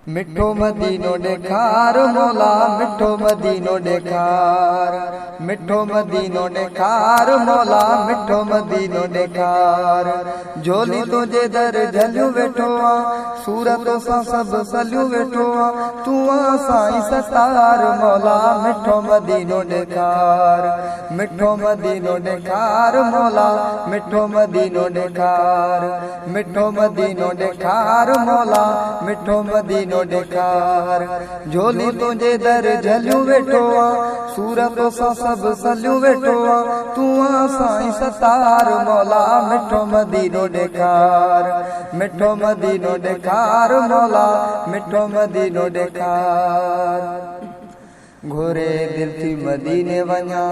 मिठो मदीनो ॾेखार मौला, मिठो मदीनो ॾेखार, मिठो मदीनो ॾेखार मौला, मिठो मदीनो ॾेखार। झोली तुंहिंजे दर झलियो वेठो आ, सूरत सां सभु सलियो वेठो आ, तूं आ साईं सतार मौला, मिठो मदीनो ॾेखार, मिठो मदीनो ॾेखार मौला, मिठो मदीनो ॾेखार, मिठो मदीनो ॾेखार मौला, मिठो मदीनो ॾेखार। झोली तुंहिंजे दर झलियो वेठो आ, सूरत सां सभु सलियो वेठो आ, तूं आ साईं सतार मौला, मिठो मदीनो ॾेखार, मिठो मदीनो ॾेखार मौला, मिठो मदीनो ॾेखार। घोरे दिल थी मदीने वञा,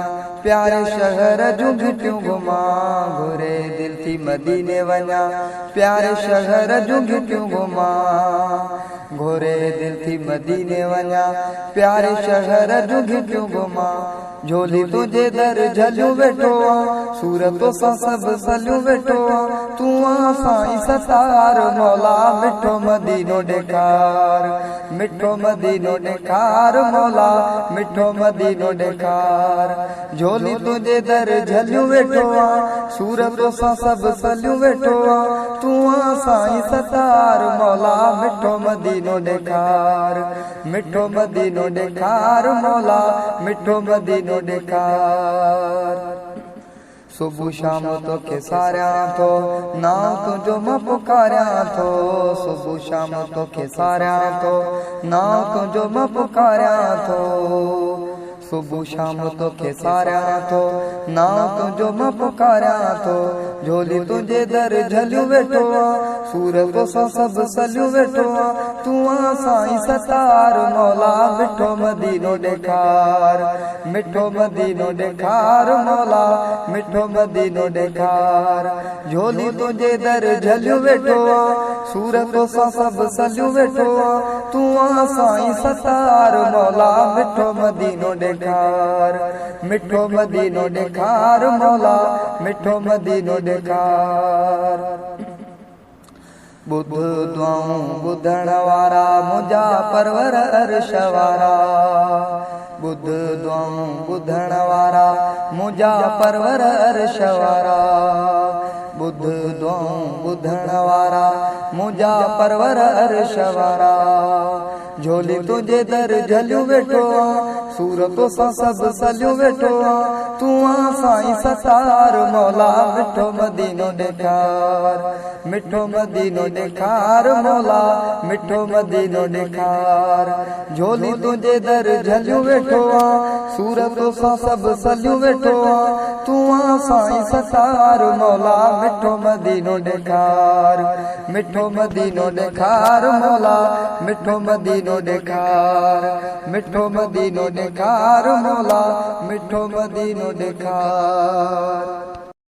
प्यारे शहर जूं घिटियूं घुमां, घोरे दिल थी मदीने वञा, प्यारे शहर जूं घिटियूं घुमां, घोरे दिल थी मदीने वञा, प्यारे शहर जूं घिटियूं घुमां। झोली तुंहिंजे दर झलियो वेठो आ, सूरत सां सभु सलियो वेठो आ, तूं आ साईं सतार मौला, मिठो मदीनो ॾेखार, मिठो मदीनो ॾेखार मौला, मिठो मदीनो ॾेखार। झोली तुंहिंजे दर झलियो वेठो आ, सूरत सां सभु सलियो वेठो आ, तूं आ साईं सतार मौला, मिठो मदीनो ॾेखार, मिठो मदीनो ॾेखार मौला, मिठो मदीनो ॾेखार। सुबह शाम तोखे सारियां थो, नाम तुंहिंजो मां पुकारियां थो, सुबह शाम तोखे सारियां थो, नाम तुंहिंजो मां पुकारियां थो, सुबह शाम तोखे सारियां थो, नाम तुंहिंजो मां पुकारियां थो। झोली तुंहिंजे दर झलियो वेठो आ, सूरत सां सभु सलियो वेठो आ, तूं आ साईं सतार मौला, मिठो मदीनो ॾेखार, मिठो मदीनो ॾेखार मौला, मिठो मदीनो ॾेखार। झोली तुंहिंजे दर झलियो वेठो आ, सूरत सां सभु सलियो वेठो आ, तूं आ साईं सतार मौला, मिठो मदीनो ॾेखार, मिठो मदीनो ॾेखार मौला, मिठो मदीनो ॾेखार। ॿुध दुआऊं ॿुधण वारा, मुंहिंजा परवर अर्श वारा, ॿुध दुआऊं ॿुधण वारा, मुंहिंजा परवर अर्श वारा, ॿुध दुआऊं ॿुधण वारा, मुंहिंजा परवर अर्श वारा। झोली तुंहिंजे दर झलियो वेठो आ, सूरत सां सभु सलियो वेठो आ, तूं आ साईं सतार मौला, मिठो मदीनो ॾेखार, मिठो मदीनो ॾेखार मौला, मिठो मदीनो ॾेखार। झोली तुंहिंजे दर झलियो वेठो आ, सूरत सां सभु सलियो वेठो आ, तूं आ साईं सतार मौला, मिठो मदीनो ॾेखार, मिठो मदीनो ॾेखार मौला, मिठो मदीनो ॾेखार, मिठो मदीनो ॾेखार मौला, मिठो मदीनो ॾेखार।